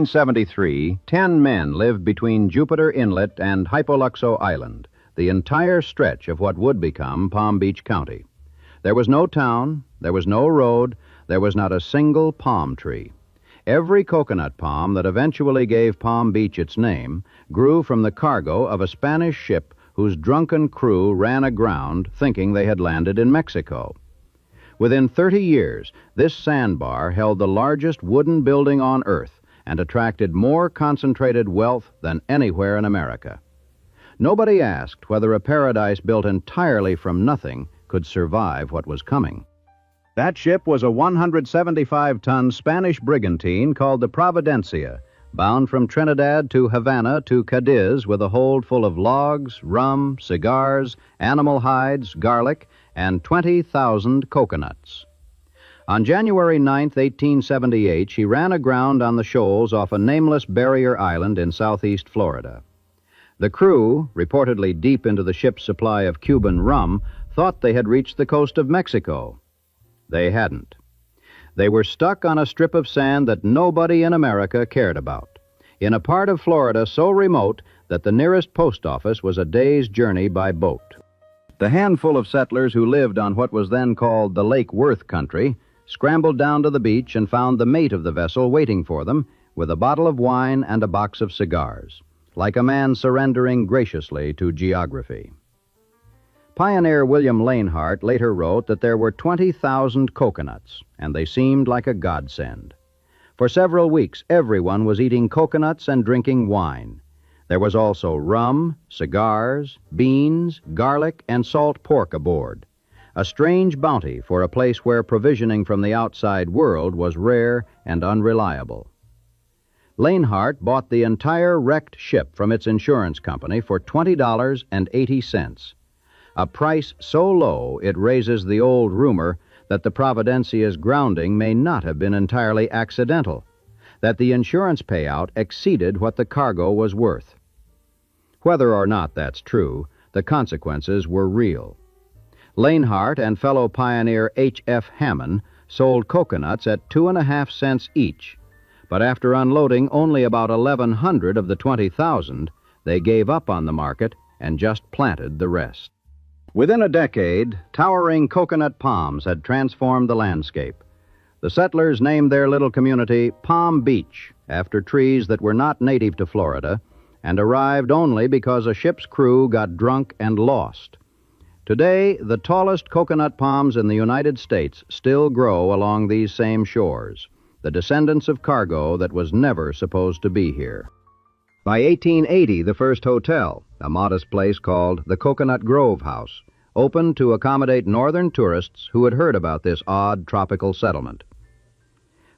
1973, 10 men lived between Jupiter Inlet and Hypoluxo Island, the entire stretch of what would become Palm Beach County. There was no town, there was no road, there was not a single palm tree. Every coconut palm that eventually gave Palm Beach its name grew from the cargo of a Spanish ship whose drunken crew ran aground thinking they had landed in Mexico. Within 30 years, this sandbar held the largest wooden building on Earth and attracted more concentrated wealth than anywhere in America. Nobody asked whether a paradise built entirely from nothing could survive what was coming. That ship was a 175-ton Spanish brigantine called the Providencia, bound from Trinidad to Havana to Cadiz with a hold full of logs, rum, cigars, animal hides, garlic, and 20,000 coconuts. On January 9, 1878, she ran aground on the shoals off a nameless barrier island in southeast Florida. The crew, reportedly deep into the ship's supply of Cuban rum, thought they had reached the coast of Mexico. They hadn't. They were stuck on a strip of sand that nobody in America cared about, in a part of Florida so remote that the nearest post office was a day's journey by boat. The handful of settlers who lived on what was then called the Lake Worth country scrambled down to the beach and found the mate of the vessel waiting for them with a bottle of wine and a box of cigars, like a man surrendering graciously to geography. Pioneer William Lanehart later wrote that there were 20,000 coconuts, and they seemed like a godsend. For several weeks, everyone was eating coconuts and drinking wine. There was also rum, cigars, beans, garlic, and salt pork aboard, a strange bounty for a place where provisioning from the outside world was rare and unreliable. Lanehart bought the entire wrecked ship from its insurance company for $20.80, a price so low it raises the old rumor that the Providencia's grounding may not have been entirely accidental, that the insurance payout exceeded what the cargo was worth. Whether or not that's true, the consequences were real. Lanehart and fellow pioneer H.F. Hammond sold coconuts at 2.5 cents each, but after unloading only about 1,100 of the 20,000, they gave up on the market and just planted the rest. Within a decade, towering coconut palms had transformed the landscape. The settlers named their little community Palm Beach, after trees that were not native to Florida, and arrived only because a ship's crew got drunk and lost. Today, the tallest coconut palms in the United States still grow along these same shores, the descendants of cargo that was never supposed to be here. By 1880, the first hotel, a modest place called the Coconut Grove House, opened to accommodate northern tourists who had heard about this odd tropical settlement.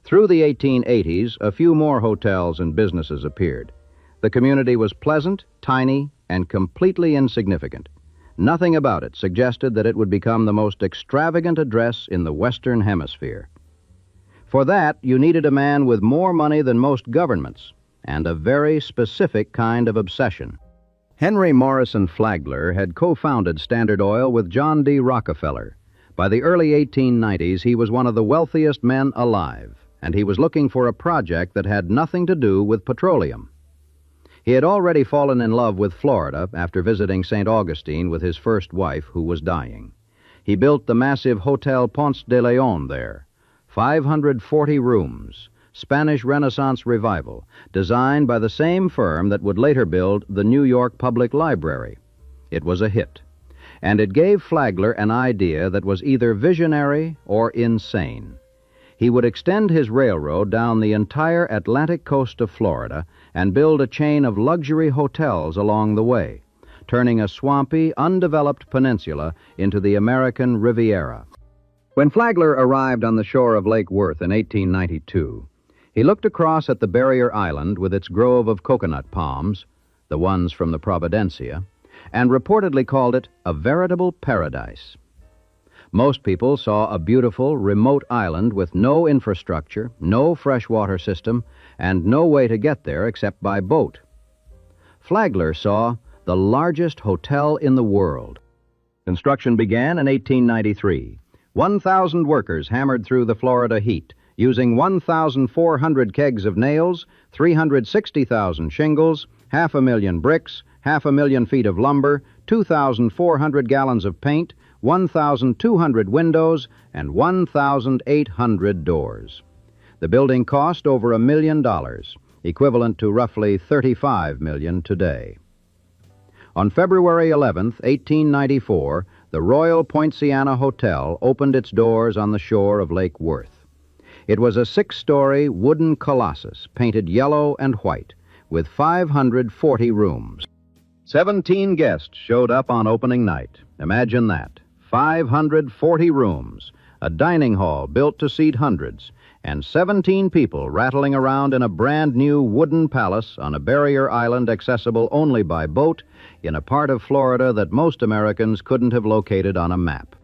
Through the 1880s, a few more hotels and businesses appeared. The community was pleasant, tiny, and completely insignificant. Nothing about it suggested that it would become the most extravagant address in the Western Hemisphere. For that, you needed a man with more money than most governments, and a very specific kind of obsession. Henry Morrison Flagler had co-founded Standard Oil with John D. Rockefeller. By the early 1890s, he was one of the wealthiest men alive, and he was looking for a project that had nothing to do with petroleum. He had already fallen in love with Florida after visiting St. Augustine with his first wife, who was dying. He built the massive Hotel Ponce de Leon there, 540 rooms, Spanish Renaissance revival, designed by the same firm that would later build the New York Public Library. It was a hit, and it gave Flagler an idea that was either visionary or insane. He would extend his railroad down the entire Atlantic coast of Florida and build a chain of luxury hotels along the way, turning a swampy, undeveloped peninsula into the American Riviera. When Flagler arrived on the shore of Lake Worth in 1892, he looked across at the barrier island with its grove of coconut palms, the ones from the Providencia, and reportedly called it a veritable paradise. Most people saw a beautiful, remote island with no infrastructure, no freshwater system, and no way to get there except by boat. Flagler saw the largest hotel in the world. Construction began in 1893. 1,000 workers hammered through the Florida heat, using 1,400 kegs of nails, 360,000 shingles, 500,000 bricks, 500,000 feet of lumber, 2,400 gallons of paint, 1,200 windows, and 1,800 doors. The building cost over $1 million, equivalent to roughly $35 million today. On February 11, 1894, the Royal Poinciana Hotel opened its doors on the shore of Lake Worth. It was a 6-story wooden colossus painted yellow and white with 540 rooms. 17 guests showed up on opening night. Imagine that. 540 rooms, a dining hall built to seat hundreds, and 17 people rattling around in a brand-new wooden palace on a barrier island accessible only by boat in a part of Florida that most Americans couldn't have located on a map.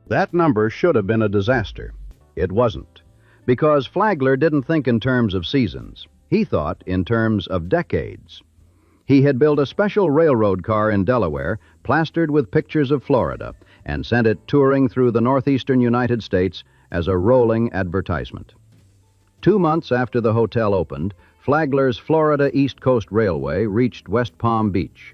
That number should have been a disaster. It wasn't, because Flagler didn't think in terms of seasons. He thought in terms of decades. He had built a special railroad car in Delaware, plastered with pictures of Florida, and sent it touring through the northeastern United States as a rolling advertisement. 2 months after the hotel opened, Flagler's Florida East Coast Railway reached West Palm Beach.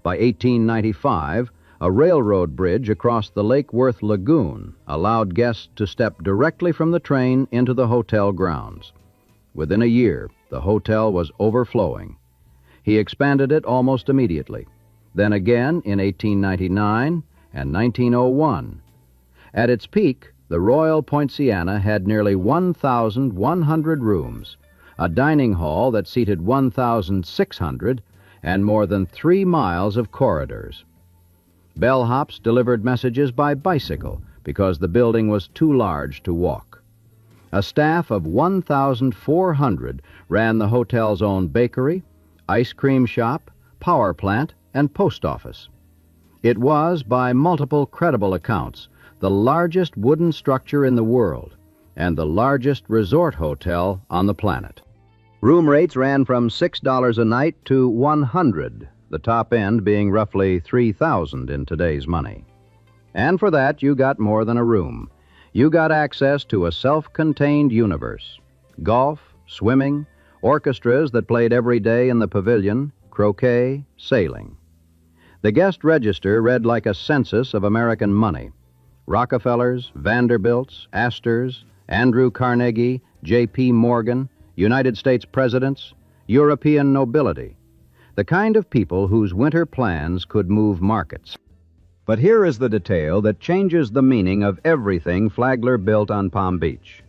By 1895, a railroad bridge across the Lake Worth Lagoon allowed guests to step directly from the train into the hotel grounds. Within a year, the hotel was overflowing. He expanded it almost immediately, then again in 1899 and 1901. At its peak, the Royal Poinciana had nearly 1,100 rooms, a dining hall that seated 1,600, and more than 3 miles of corridors. Bellhops delivered messages by bicycle because the building was too large to walk. A staff of 1,400 ran the hotel's own bakery, ice cream shop, power plant, and post office. It was, by multiple credible accounts, the largest wooden structure in the world and the largest resort hotel on the planet. Room rates ran from $6 a night to $100, the top end being roughly $3,000 in today's money. And for that, you got more than a room. You got access to a self-contained universe. Golf, swimming, orchestras that played every day in the pavilion, croquet, sailing. The guest register read like a census of American money. Rockefellers, Vanderbilts, Astors, Andrew Carnegie, J.P. Morgan, United States presidents, European nobility, the kind of people whose winter plans could move markets. But here is the detail that changes the meaning of everything Flagler built on Palm Beach.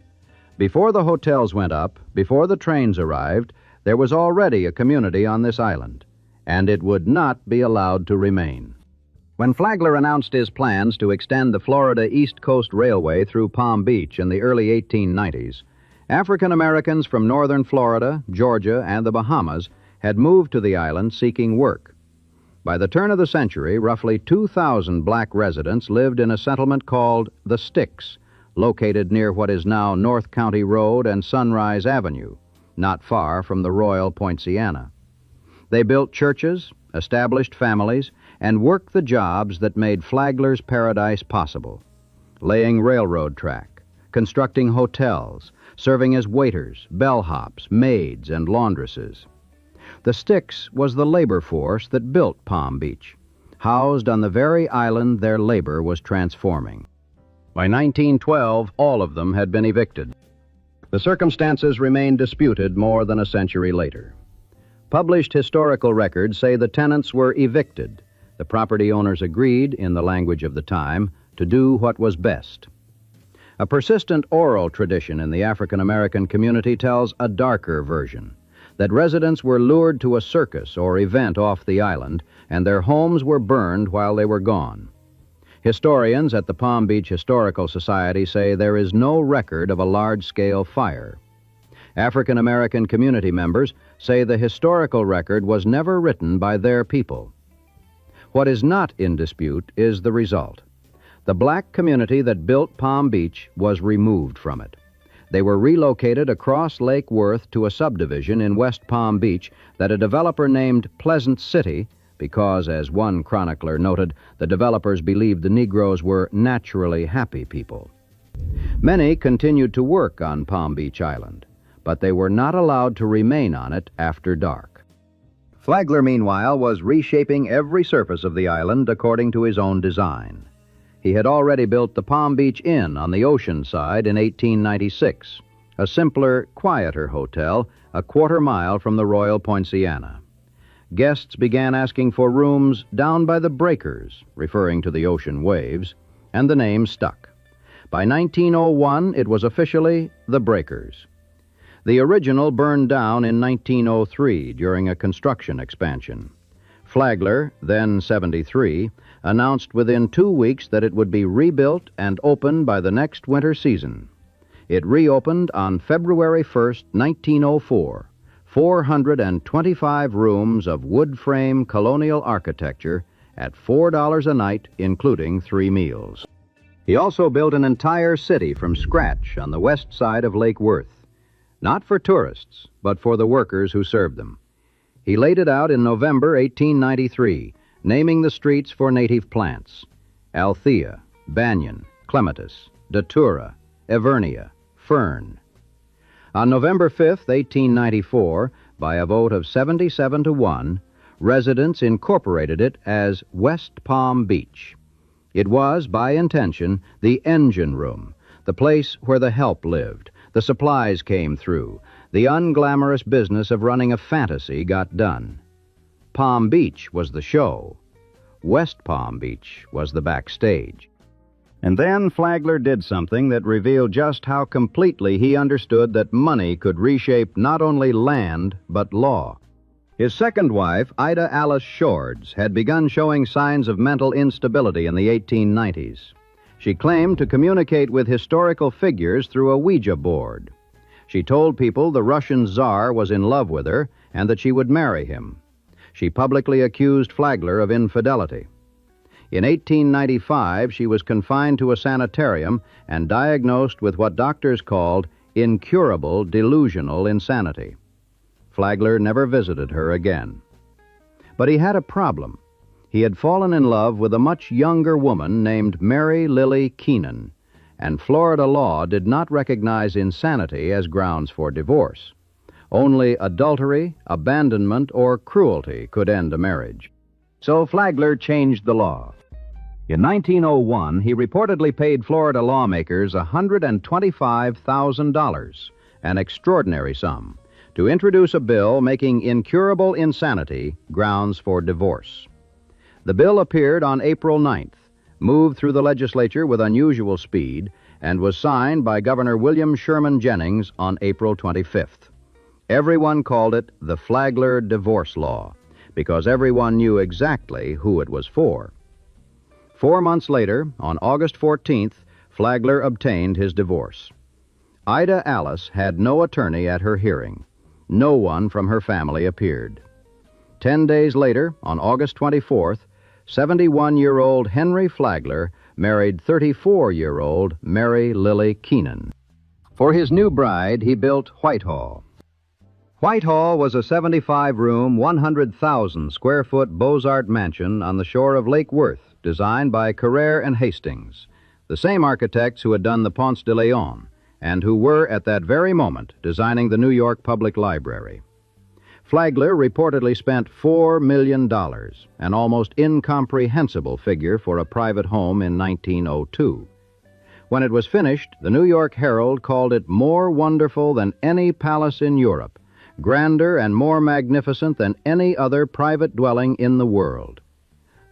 Before the hotels went up, before the trains arrived, there was already a community on this island, and it would not be allowed to remain. When Flagler announced his plans to extend the Florida East Coast Railway through Palm Beach in the early 1890s, African Americans from northern Florida, Georgia, and the Bahamas had moved to the island seeking work. By the turn of the century, roughly 2,000 black residents lived in a settlement called the Sticks, located near what is now North County Road and Sunrise Avenue, not far from the Royal Poinciana. They built churches, established families, and worked the jobs that made Flagler's paradise possible: laying railroad track, constructing hotels, serving as waiters, bellhops, maids, and laundresses. The Sticks was the labor force that built Palm Beach. Housed on the very island their labor was transforming. By 1912, all of them had been evicted. The circumstances remain disputed more than a century later. Published historical records say the tenants were evicted. The property owners agreed, in the language of the time, to do what was best. A persistent oral tradition in the African American community tells a darker version, that residents were lured to a circus or event off the island, and their homes were burned while they were gone. Historians at the Palm Beach Historical Society say there is no record of a large-scale fire. African American community members say the historical record was never written by their people. What is not in dispute is the result. The black community that built Palm Beach was removed from it. They were relocated across Lake Worth to a subdivision in West Palm Beach that a developer named Pleasant City, because, as one chronicler noted, the developers believed the Negroes were naturally happy people. Many continued to work on Palm Beach Island, but they were not allowed to remain on it after dark. Flagler, meanwhile, was reshaping every surface of the island according to his own design. He had already built the Palm Beach Inn on the ocean side in 1896, a simpler, quieter hotel a quarter-mile from the Royal Poinciana. Guests began asking for rooms down by the breakers, referring to the ocean waves, and the name stuck. By 1901, it was officially the Breakers. The original burned down in 1903 during a construction expansion. Flagler, then 73, announced within 2 weeks that it would be rebuilt and open by the next winter season. It reopened on February 1st, 1904, 425 rooms of wood-frame colonial architecture at $4 a night, including 3 meals. He also built an entire city from scratch on the west side of Lake Worth, not for tourists, but for the workers who served them. He laid it out in November 1893, naming the streets for native plants: Althea, Banyan, Clematis, Datura, Evernia, Fern. On November 5th, 1894, by a vote of 77 to 1, residents incorporated it as West Palm Beach. It was, by intention, the engine room, the place where the help lived, the supplies came through, the unglamorous business of running a fantasy got done. Palm Beach was the show. West Palm Beach was the backstage. And then Flagler did something that revealed just how completely he understood that money could reshape not only land, but law. His second wife, Ida Alice Shords, had begun showing signs of mental instability in the 1890s. She claimed to communicate with historical figures through a Ouija board. She told people the Russian Tsar was in love with her and that she would marry him. She publicly accused Flagler of infidelity. In 1895, she was confined to a sanitarium and diagnosed with what doctors called incurable delusional insanity. Flagler never visited her again. But he had a problem. He had fallen in love with a much younger woman named Mary Lily Keenan, and Florida law did not recognize insanity as grounds for divorce. Only adultery, abandonment, or cruelty could end a marriage. So Flagler changed the law. In 1901, he reportedly paid Florida lawmakers $125,000, an extraordinary sum, to introduce a bill making incurable insanity grounds for divorce. The bill appeared on April 9th, moved through the legislature with unusual speed, and was signed by Governor William Sherman Jennings on April 25th. Everyone called it the Flagler Divorce Law, because everyone knew exactly who it was for. 4 months later, on August 14th, Flagler obtained his divorce. Ida Alice had no attorney at her hearing. No one from her family appeared. 10 days later, on August 24th, 71-year-old Henry Flagler married 34-year-old Mary Lily Keenan. For his new bride, he built Whitehall. Whitehall was a 75-room, 100,000-square-foot Beaux-Arts mansion on the shore of Lake Worth, designed by Carrere and Hastings, the same architects who had done the Ponce de Leon, and who were at that very moment designing the New York Public Library. Flagler reportedly spent $4 million, an almost incomprehensible figure for a private home in 1902. When it was finished, the New York Herald called it more wonderful than any palace in Europe, grander and more magnificent than any other private dwelling in the world.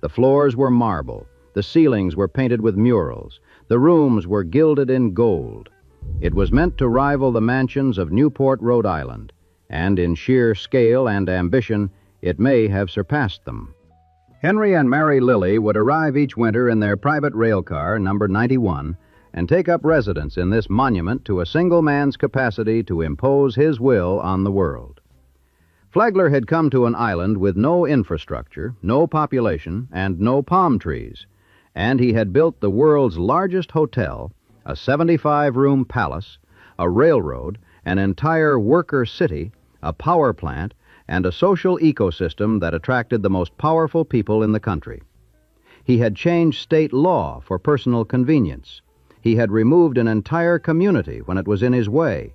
The floors were marble, the ceilings were painted with murals, the rooms were gilded in gold. It was meant to rival the mansions of Newport, Rhode Island, and in sheer scale and ambition, it may have surpassed them. Henry and Mary Lily would arrive each winter in their private rail car, number 91, and take up residence in this monument to a single man's capacity to impose his will on the world. Flagler had come to an island with no infrastructure, no population, and no palm trees, and he had built the world's largest hotel, a 75-room palace, a railroad, an entire worker city, a power plant, and a social ecosystem that attracted the most powerful people in the country. He had changed state law for personal convenience. He had removed an entire community when it was in his way.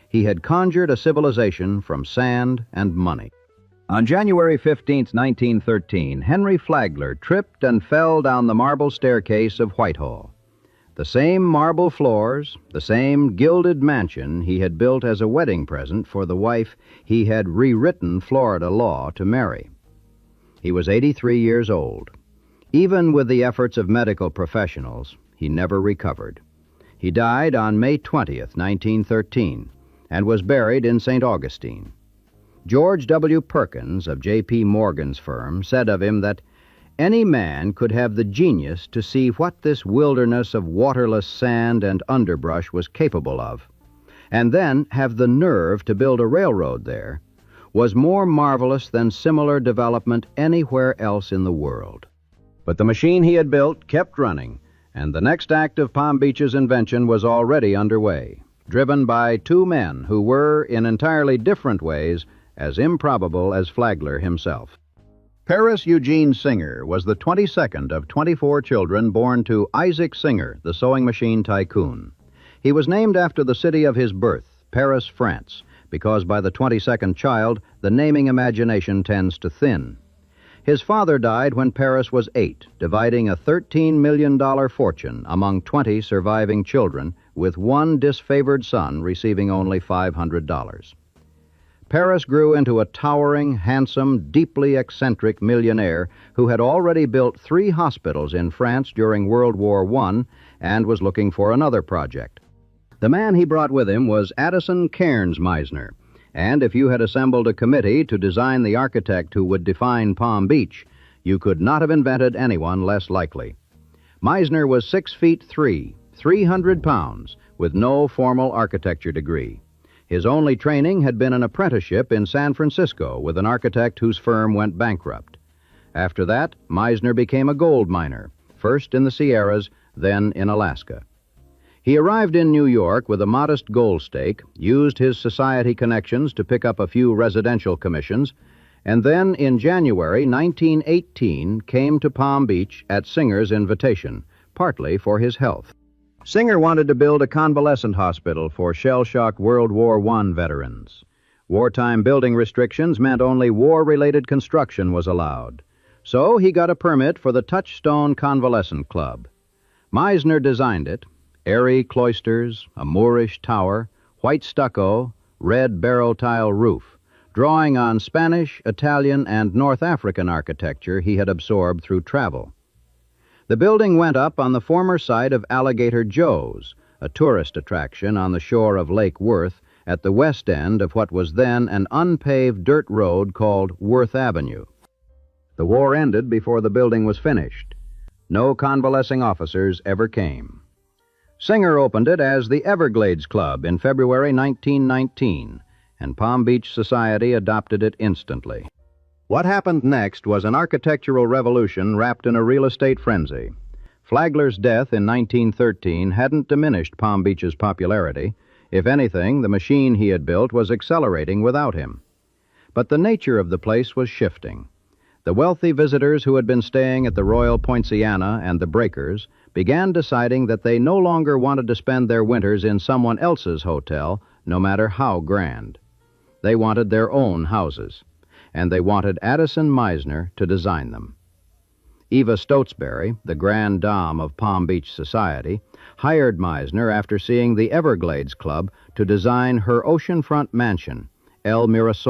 He had conjured a civilization from sand and money. On January 15, 1913, Henry Flagler tripped and fell down the marble staircase of Whitehall. The same marble floors, the same gilded mansion he had built as a wedding present for the wife he had rewritten Florida law to marry. He was 83 years old. Even with the efforts of medical professionals, he never recovered. He died on May 20th, 1913, and was buried in St. Augustine. George W. Perkins of J.P. Morgan's firm said of him that any man could have the genius to see what this wilderness of waterless sand and underbrush was capable of, and then have the nerve to build a railroad there, was more marvelous than similar development anywhere else in the world. But the machine he had built kept running, and the next act of Palm Beach's invention was already underway, driven by two men who were, in entirely different ways, as improbable as Flagler himself. Paris Eugene Singer was the 22nd of 24 children born to Isaac Singer, the sewing machine tycoon. He was named after the city of his birth, Paris, France, because by the 22nd child, the naming imagination tends to thin. His father died when Paris was 8, dividing a $13 million fortune among 20 surviving children, with one disfavored son receiving only $500. Paris grew into a towering, handsome, deeply eccentric millionaire who had already built 3 hospitals in France during World War I and was looking for another project. The man he brought with him was Addison Cairns Meisner, and if you had assembled a committee to design the architect who would define Palm Beach, you could not have invented anyone less likely. Meisner was 6'3", 300 pounds, with no formal architecture degree. His only training had been an apprenticeship in San Francisco with an architect whose firm went bankrupt. After that, Meisner became a gold miner, first in the Sierras, then in Alaska. He arrived in New York with a modest gold stake, used his society connections to pick up a few residential commissions, and then in January 1918 came to Palm Beach at Singer's invitation, partly for his health. Singer wanted to build a convalescent hospital for shell-shocked World War I veterans. Wartime building restrictions meant only war-related construction was allowed. So he got a permit for the Touchstone Convalescent Club. Meisner designed it: airy cloisters, a Moorish tower, white stucco, red barrel tile roof, drawing on Spanish, Italian, and North African architecture he had absorbed through travel. The building went up on the former site of Alligator Joe's, a tourist attraction on the shore of Lake Worth at the west end of what was then an unpaved dirt road called Worth Avenue. The war ended before the building was finished. No convalescing officers ever came. Singer opened it as the Everglades Club in February 1919, and Palm Beach society adopted it instantly. What happened next was an architectural revolution wrapped in a real estate frenzy. Flagler's death in 1913 hadn't diminished Palm Beach's popularity. If anything, the machine he had built was accelerating without him. But the nature of the place was shifting. The wealthy visitors who had been staying at the Royal Poinciana and the Breakers began deciding that they no longer wanted to spend their winters in someone else's hotel, no matter how grand. They wanted their own houses, and they wanted Addison Meisner to design them. Eva Stotesbury, the grande dame of Palm Beach society, hired Meisner after seeing the Everglades Club to design her oceanfront mansion, El Mirasol.